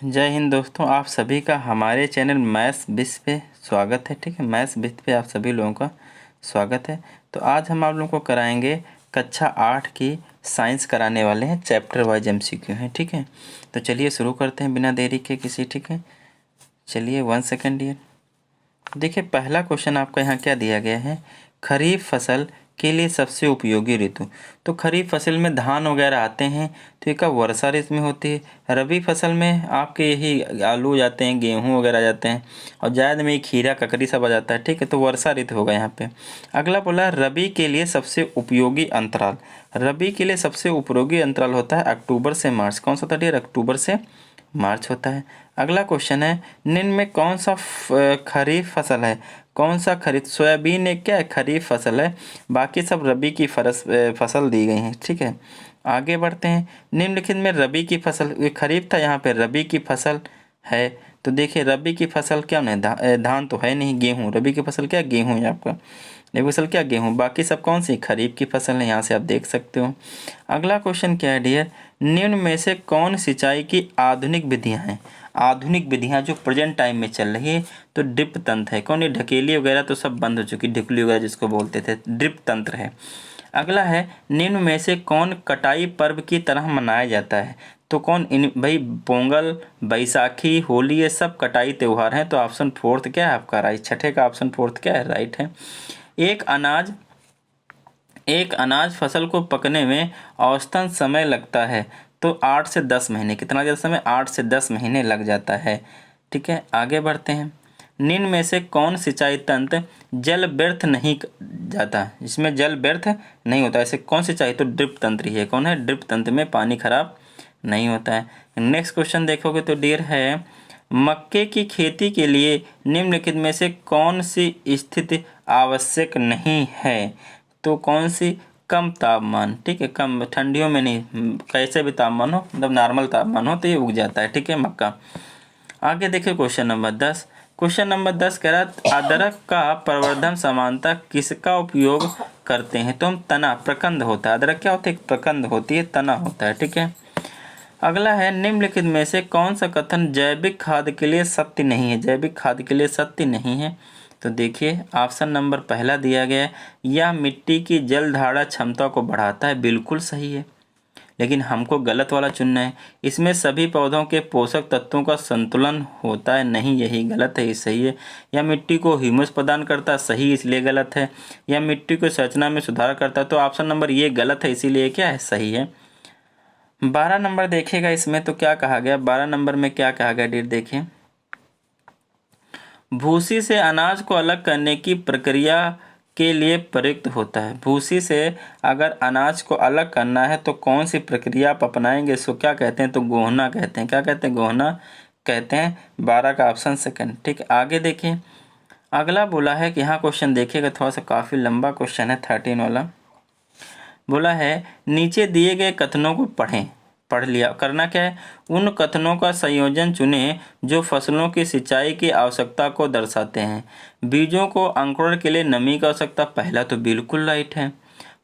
जय हिंद दोस्तों, आप सभी का हमारे चैनल मैथ्स विथ पे स्वागत है। ठीक है, मैथ्स विथ पे आप सभी लोगों का स्वागत है। तो आज हम आप लोगों को कराएंगे कक्षा 8 की साइंस कराने वाले हैं, चैप्टर वाइज एमसीक्यू हैं। ठीक है, तो चलिए शुरू करते हैं बिना देरी के किसी। ठीक है, चलिए 1 सेकेंड ये देखिए, पहला क्वेश्चन आपका यहाँ क्या दिया गया है, खरीफ फसल के लिए सबसे उपयोगी ऋतु। तो खरीफ फसल में धान वगैरह आते हैं, तो ये कब वर्षा ऋतु में होती है। रबी फसल में आपके यही आलू जाते हैं, गेहूं वगैरह आ जाते हैं, और जायद में खीरा ककड़ी सब आ जाता है। ठीक है, तो वर्षा ऋतु होगा यहाँ पे। अगला बोला रबी के लिए सबसे उपयोगी अंतराल। रबी के लिए सबसे उपयोगी अंतराल होता है अक्टूबर से मार्च। कौन सा था? अक्टूबर से मार्च होता है। अगला क्वेश्चन है, निम्न में कौन सा खरीफ फसल है। कौन सा खरीफ? सोयाबीन एक क्या है, खरीफ फसल है, बाकी सब रबी की फसल दी गई हैं। ठीक है, आगे बढ़ते हैं। निम्नलिखित में रबी की फसल, ये खरीफ था, यहाँ पे रबी की फसल है। तो देखिए रबी की फसल क्या नहीं, धान तो है नहीं, गेहूँ। रबी की फसल क्या? गेहूँ है आपका। रबी फसल क्या? गेहूँ। बाकी सब कौन सी? खरीफ की फसल है, यहाँ से आप देख सकते हो। अगला क्वेश्चन क्या है डियर, निम्न में से कौन सिंचाई की आधुनिक विधियां हैं। आधुनिक विधियां जो प्रेजेंट टाइम में चल रही है, तो ड्रिप तंत्र है। कौन? ये ढकेली वगैरह तो सब बंद हो चुकी, ढिकली वगैरह जिसको बोलते थे, ड्रिप तंत्र है। अगला है, निम्न में से कौन कटाई पर्व की तरह मनाया जाता है। तो कौन? इन भाई पोंगल, बैसाखी, होली, ये सब कटाई त्यौहार हैं। तो ऑप्शन फोर्थ क्या है आपका? राइट। छठे का ऑप्शन फोर्थ क्या है? राइट है। एक अनाज फसल को पकने में औसतन समय लगता है, तो 8 से 10 महीने। कितना ज़्यादा समय? 8 से 10 महीने लग जाता है। ठीक है, आगे बढ़ते हैं। निम्न में से कौन सिंचाई तंत्र जल व्यर्थ नहीं जाता, जिसमें जल व्यर्थ नहीं होता, ऐसे कौन सिंचाई? तो ड्रिप तंत्र ही है। कौन है? ड्रिप तंत्र में पानी खराब नहीं होता है। नेक्स्ट क्वेश्चन देखोगे तो डियर है, मक्के की खेती के लिए निम्नलिखित में से कौन सी स्थिति आवश्यक नहीं है। तो कौन सी? कम तापमान। ठीक है, कम ठंडियों में नहीं, कैसे भी तापमान हो, मतलब नॉर्मल तापमान हो तो ये उग जाता है। ठीक है, मक्का। आगे देखिए क्वेश्चन नंबर 10। क्वेश्चन नंबर 10 कह रहा अदरक का प्रवर्धन समानता किसका उपयोग करते हैं। तो हम तना, प्रकंद होता है। अदरक क्या होता है? प्रकंद होती है, तना होता है। ठीक है, अगला है, निम्नलिखित में से कौन सा कथन जैविक खाद के लिए सत्य नहीं है। जैविक खाद के लिए सत्य नहीं है। तो देखिए ऑप्शन नंबर पहला दिया गया है, यह मिट्टी की जल धारण क्षमता को बढ़ाता है। बिल्कुल सही है, लेकिन हमको गलत वाला चुनना है। इसमें सभी पौधों के पोषक तत्वों का संतुलन होता है। नहीं, यही गलत है, ये सही है। यह मिट्टी को ह्यूमस प्रदान करता है। सही, इसलिए गलत है। यह मिट्टी को संरचना में सुधार करता है। तो ऑप्शन नंबर ये गलत है, इसीलिए क्या है? सही है। 12 नंबर देखिएगा, इसमें तो क्या कहा गया, 12 नंबर में क्या कहा गया डियर देखिए, भूसी से अनाज को अलग करने की प्रक्रिया के लिए प्रयुक्त होता है। भूसी से अगर अनाज को अलग करना है तो कौन सी प्रक्रिया आप अपनाएंगे, इसको क्या कहते हैं? तो गोहना कहते हैं। क्या कहते हैं? गोहना कहते हैं। 12 का ऑप्शन सेकंड। ठीक है, आगे देखिए। अगला बोला है कि यहाँ क्वेश्चन देखिएगा, थोड़ा सा काफ़ी लंबा क्वेश्चन है, 13 वाला। बोला है नीचे दिए गए कथनों को पढ़ें। पढ़ लिया, करना क्या है? उन कथनों का संयोजन चुनें जो फसलों की सिंचाई की आवश्यकता को दर्शाते हैं। बीजों को अंकुरण के लिए नमी की आवश्यकता, पहला तो बिल्कुल राइट है।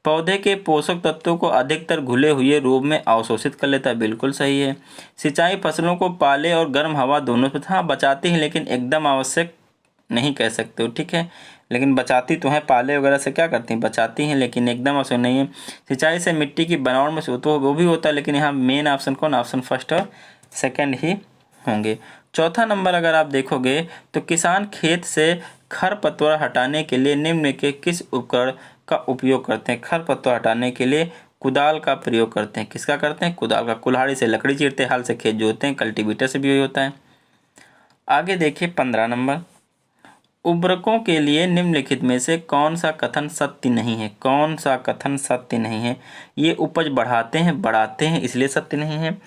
पौधे के पोषक तत्वों को अधिकतर घुले हुए रूप में अवशोषित कर लेता है, बिल्कुल सही है। सिंचाई फसलों को पाले और गर्म हवा दोनों से, हाँ बचाती है, लेकिन एकदम आवश्यक नहीं कह सकते हो। ठीक है, लेकिन बचाती तो है, पाले वगैरह से क्या करती हैं? बचाती हैं, लेकिन एकदम आवश्यक नहीं है। सिंचाई से मिट्टी की बनावट में से तो वो भी होता है, लेकिन यहाँ मेन ऑप्शन कौन? ऑप्शन फर्स्ट और सेकंड ही होंगे। चौथा नंबर अगर आप देखोगे तो किसान खेत से खरपतवार हटाने के लिए निम्न के किस उपकरण का उपयोग करते हैं। खरपतवार हटाने के लिए कुदाल का प्रयोग करते हैं। किसका करते हैं? कुदाल का। कुल्हाड़ी से लकड़ी चीरते हैं, हल से खेत जोतते हैं, कल्टीवेटर से भी वही होता है। आगे देखिए 15 नंबर, उर्वरकों के लिए निम्नलिखित में से कौन सा कथन सत्य नहीं है। कौन सा कथन सत्य नहीं है? ये उपज बढ़ाते हैं, इसलिए सत्य नहीं है।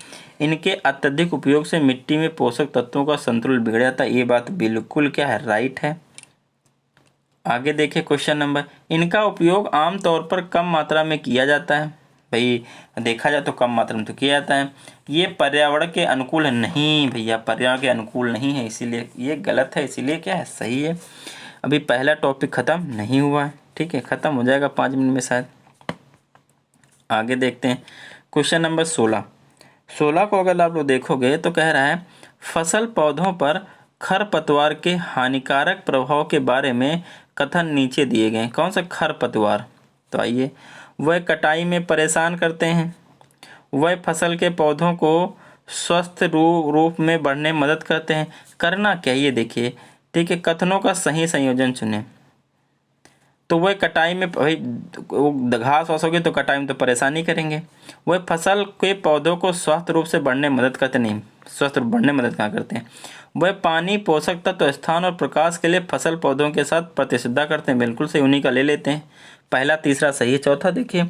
इनके अत्यधिक उपयोग से मिट्टी में पोषक तत्वों का संतुलन बिगड़ जाता है, ये बात बिल्कुल क्या है? राइट है। आगे देखिए क्वेश्चन नंबर, इनका उपयोग आमतौर पर कम मात्रा में किया जाता है। भाई देखा जाए तो कम मात्रा में तो किया जाता है। ये पर्यावरण के अनुकूल है। नहीं भैया, पर्यावरण के अनुकूल नहीं है, इसीलिए ये गलत है, इसीलिए क्या है? सही है। अभी पहला टॉपिक खत्म नहीं हुआ है। ठीक है, खत्म हो जाएगा 5 मिनट में शायद। आगे देखते हैं क्वेश्चन नंबर 16। 16 को अगर आप लोग देखोगे तो कह रहा है फसल पौधों पर खरपतवार के हानिकारक प्रभाव के बारे में कथन नीचे दिए गए। कौन सा खरपतवार? तो आइए, वह कटाई में परेशान करते हैं, वह फसल के पौधों को स्वस्थ रूप में बढ़ने में मदद करते हैं। करना क्या, ये देखिए, ठीक है, कथनों का सही संयोजन चुनें। तो वह कटाई में, भाई घास वास होगी तो कटाई में तो परेशानी करेंगे। वह फसल के पौधों को स्वस्थ रूप से बढ़ने में मदद करते नहीं, स्वस्थ रूप बढ़ने में मदद कहाँ करते हैं। वह पानी, पोषक तत्व, स्थान और प्रकाश के लिए फसल पौधों के साथ प्रतिस्पर्धा करते हैं। बिल्कुल सही, उन्हीं का ले लेते हैं। पहला तीसरा सही है। चौथा देखिए,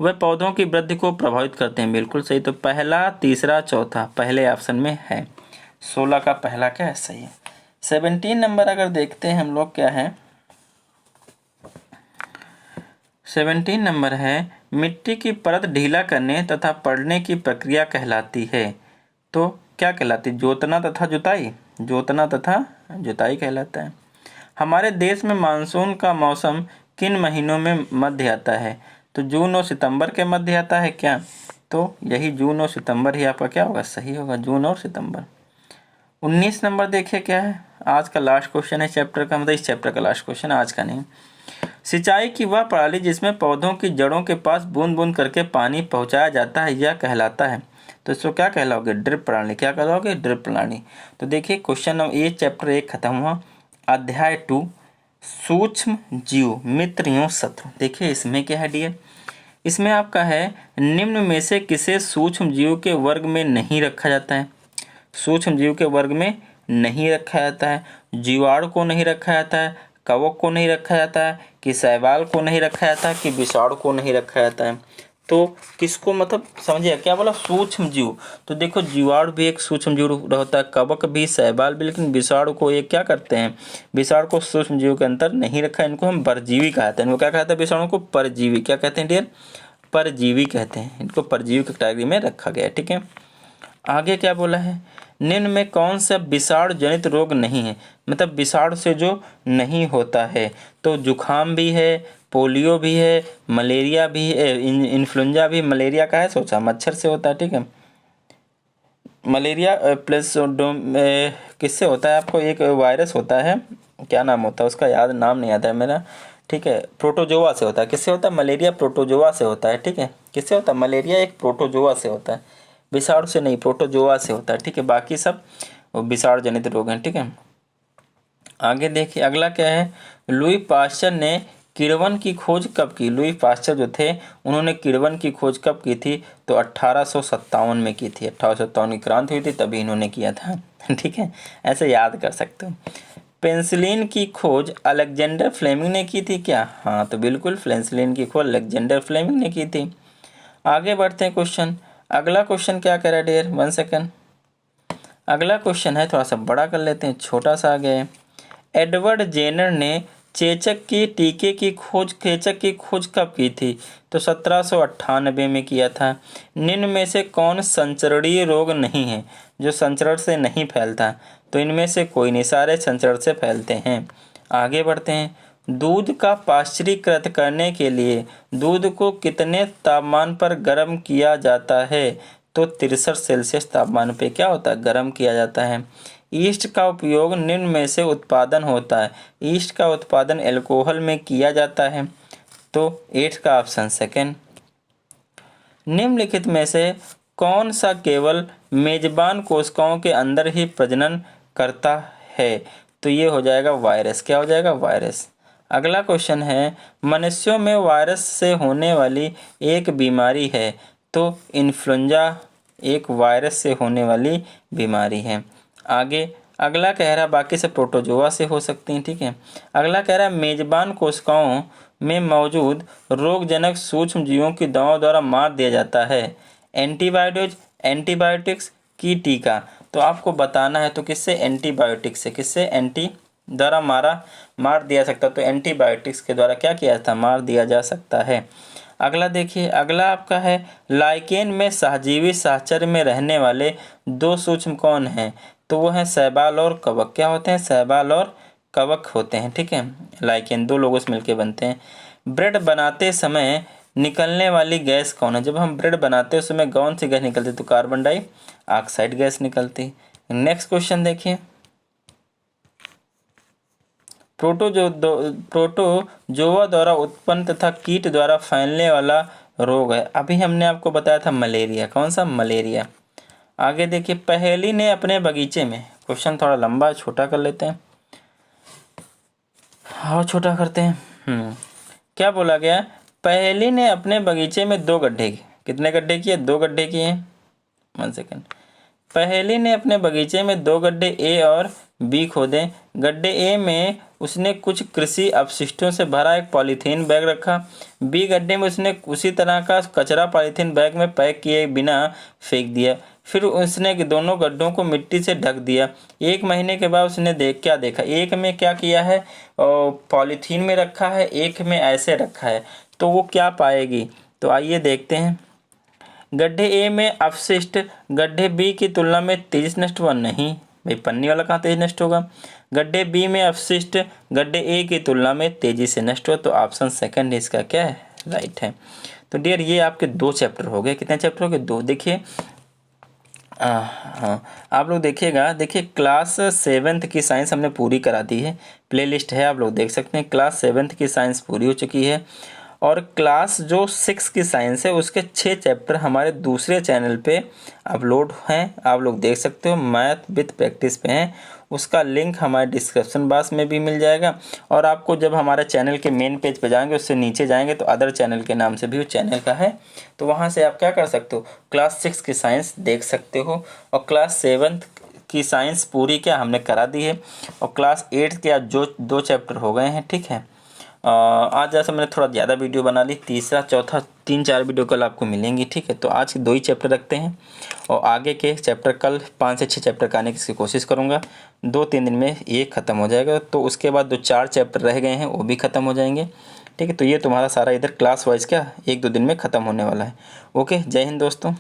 वह पौधों की वृद्धि को प्रभावित करते हैं। बिल्कुल सही। तो पहला तीसरा चौथा पहले ऑप्शन में है। 16 का पहला क्या है, सही है। 17 नंबर अगर देखते हैं हम लोग, क्या है 17 नंबर है, मिट्टी की परत ढीला करने तथा पड़ने की प्रक्रिया कहलाती है। तो क्या कहलाती है? जोतना तथा जुताई, जोतना तथा जुताई कहलाता है। हमारे देश में मानसून का मौसम किन महीनों में मध्य आता है? तो जून और सितंबर के मध्य आता है क्या? तो यही जून और सितंबर ही आपका क्या होगा, सही होगा, जून और सितंबर। 19 नंबर देखिए क्या है, आज का लास्ट क्वेश्चन है चैप्टर का, मतलब इस चैप्टर का लास्ट क्वेश्चन, आज का नहीं। सिंचाई की वह प्रणाली जिसमें पौधों की जड़ों के पास बूंद बूंद करके पानी पहुंचाया जाता है, यह कहलाता है। तो इसको क्या कहलाओगे? ड्रिप प्रणाली। क्या कहलाओगे? ड्रिप प्रणाली। तो देखिए क्वेश्चन, ये चैप्टर 1 खत्म हुआ। अध्याय 2, सूक्ष्म जीव मित्र एवं शत्रु। देखिए इसमें क्या है डियर, इसमें आपका है, निम्न में से किसे सूक्ष्म जीव के वर्ग में नहीं रखा जाता है? सूक्ष्म जीव के वर्ग में नहीं रखा जाता है। जीवाणु को नहीं रखा जाता है, कवक को नहीं रखा जाता है, कि शैवाल को नहीं रखा जाता है, कि विषाणु को नहीं रखा जाता है। तो किसको, मतलब समझिए क्या बोला, सूक्ष्म जीव। तो देखो जीवाणु भी एक सूक्ष्म जीव होता है, कवक भी, शैवाल भी, लेकिन विषाणु को ये क्या करते हैं, विषाणु को सूक्ष्म जीव के अंतर नहीं रखा। इनको हम परजीवी कहते हैं। इनको क्या कहते हैं? विषाणु को परजीवी क्या कहते हैं डियर? परजीवी कहते हैं। इनको परजीवी कैटेगरी में रखा गया है। ठीक है, आगे क्या बोला है, निम्न में कौन सा विषाणु जनित रोग नहीं है? मतलब विषाणु से जो नहीं होता है। तो जुखाम भी है, पोलियो भी है, मलेरिया भी है, इन्फ्लुएंजा भी। मलेरिया का है, सोचा मच्छर से होता है। ठीक है, मलेरिया प्लस किससे होता है? आपको एक वायरस होता है, क्या नाम होता है उसका, याद नाम नहीं आता है मेरा। ठीक है, प्रोटोजोआ से होता है। किससे होता है? मलेरिया प्रोटोजोआ से होता है। ठीक है, किससे होता है? मलेरिया एक प्रोटोजोआ से होता है, विषाणु से नहीं, प्रोटोजोआ से होता है। ठीक है, बाकी सब विषाणु जनित रोग हैं। ठीक है, आगे देखिए अगला क्या है, लुई पास्चर ने किण्वन की खोज कब की? लुई पास्चर जो थे, उन्होंने किण्वन की खोज कब की थी? तो 1857 में की थी। 1857 की क्रांति हुई थी, तभी इन्होंने किया था। ठीक है, ऐसे याद कर सकते हो। पेंसिलिन की खोज अलेक्जेंडर फ्लेमिंग ने की थी क्या? हाँ, तो बिल्कुल पेंसिलिन की खोज अलेक्जेंडर फ्लेमिंग ने की थी। आगे बढ़ते हैं क्वेश्चन, अगला क्वेश्चन क्या कह रहा है डियर, 1 सेकंड। अगला क्वेश्चन है, थोड़ा सा बड़ा कर लेते हैं, छोटा सा आ गया है। एडवर्ड जेनर ने चेचक की खोज कब की थी? तो 1798 में किया था। निम्न में से कौन संचरणीय रोग नहीं है, जो संचरण से नहीं फैलता? तो इनमें से कोई नहीं, सारे संचरण से फैलते हैं। आगे बढ़ते हैं, दूध का पाश्चरीकृत करने के लिए दूध को कितने तापमान पर गर्म किया जाता है? तो 63 सेल्सियस तापमान पे क्या होता है, गर्म किया जाता है। ईस्ट का उपयोग निम्न में से उत्पादन होता है। ईस्ट का उत्पादन अल्कोहल में किया जाता है। तो 8 का ऑप्शन सेकंड। निम्नलिखित में से कौन सा केवल मेजबान कोशिकाओं के अंदर ही प्रजनन करता है? तो ये हो जाएगा वायरस। क्या हो जाएगा? वायरस। अगला क्वेश्चन है, मनुष्यों में वायरस से होने वाली एक बीमारी है। तो इन्फ्लुएंजा एक वायरस से होने वाली बीमारी है। आगे अगला कह रहा है, बाकी से प्रोटोजोआ से हो सकती हैं। ठीक है, अगला कह रहा है, मेजबान कोशिकाओं में मौजूद रोगजनक सूक्ष्म जीवों की दवाओं द्वारा मार दिया जाता है। एंटीबायोटिक्स की टीका। तो आपको बताना है, तो किससे? एंटीबायोटिक्स से। किससे? एंटी द्वारा मार दिया सकता, तो एंटीबायोटिक्स के द्वारा क्या किया जाता? मार दिया जा सकता है। अगला देखिए, अगला आपका है, लाइकेन में सहजीवी साहचर्य में रहने वाले 2 सूक्ष्म कौन हैं? तो वो हैं शैवाल और कवक। क्या होते हैं? शैवाल और कवक होते हैं। ठीक है, लाइकेन 2 लोगों से मिलकर बनते हैं। ब्रेड बनाते समय निकलने वाली गैस कौन है? जब हम ब्रेड बनाते हैं उस समय कौन सी गैस निकलती? तो कार्बन डाइऑक्साइड गैस निकलती। नेक्स्ट क्वेश्चन देखिए, प्रोटोजोआ द्वारा उत्पन्न तथा कीट द्वारा फैलने वाला रोग है। अभी हमने आपको बताया था मलेरिया। कौन सा? मलेरिया। आगे देखिए, पहेली ने अपने बगीचे में, क्वेश्चन थोड़ा लंबा है, छोटा कर लेते हैं। हाँ, छोटा करते हैं। क्या बोला गया? पहेली ने अपने बगीचे में 2 गड्ढे किए। कितने गड्ढे किए? 2 गड्ढे किए। 1 सेकेंड। पहेली ने अपने बगीचे में 2 गड्ढे ए और बी खोदे। गड्ढे ए में उसने कुछ कृषि अपशिष्टों से भरा एक पॉलीथीन बैग रखा। बी गड्ढे में उसने उसी तरह का कचरा पॉलीथीन बैग में पैक किए बिना फेंक दिया। फिर उसने दोनों गड्ढों को मिट्टी से ढक दिया। 1 महीने के बाद उसने क्या देखा? एक में क्या किया है? पॉलीथीन में रखा है, एक में ऐसे रखा है, तो वो क्या पाएगी? तो आइए देखते हैं। गड्ढे ए में अपशिष्ट गड्ढे बी की तुलना में तेजी से नष्ट हुआ? नहीं भाई, पन्नी वाला कहाँ तेजी नष्ट होगा। गड्ढे बी में अपशिष्ट गड्ढे ए की तुलना में तेजी से नष्ट हुआ, तो ऑप्शन सेकंड इसका क्या है? राइट है। तो डियर, ये आपके 2 चैप्टर हो गए। कितने चैप्टर हो गए? 2। देखिए, हाँ, आप लोग देखिएगा। देखिए, क्लास 7th की साइंस हमने पूरी करा दी है। प्लेलिस्ट है, आप लोग देख सकते हैं। क्लास 7th की साइंस पूरी हो चुकी है और क्लास जो 6 की साइंस है उसके 6 चैप्टर हमारे दूसरे चैनल पे अपलोड हैं, आप लोग देख सकते हो। मैथ विद प्रैक्टिस पे हैं, उसका लिंक हमारे डिस्क्रिप्शन बॉक्स में भी मिल जाएगा। और आपको जब हमारे चैनल के मेन पेज पे जाएंगे, उससे नीचे जाएंगे तो अदर चैनल के नाम से भी उस चैनल का है, तो वहाँ से आप क्या कर सकते हो? क्लास 6 की साइंस देख सकते हो। और क्लास 7 की साइंस पूरी क्या हमने करा दी है। और क्लास 8 के आज जो 2 चैप्टर हो गए हैं, ठीक है। आज जैसा मैंने थोड़ा ज़्यादा वीडियो बना ली, तीसरा चौथा 3-4 वीडियो कल आपको मिलेंगी, ठीक है। तो आज के 2 ही चैप्टर रखते हैं और आगे के चैप्टर कल 5 से 6 चैप्टर का आने की कोशिश करूँगा। 2-3 दिन में ये ख़त्म हो जाएगा, तो उसके बाद जो 4 चैप्टर रह गए हैं वो भी ख़त्म हो जाएंगे, ठीक है। तो ये तुम्हारा सारा इधर क्लास वाइज क्या 1-2 दिन में ख़त्म होने वाला है। ओके, जय हिंद दोस्तों।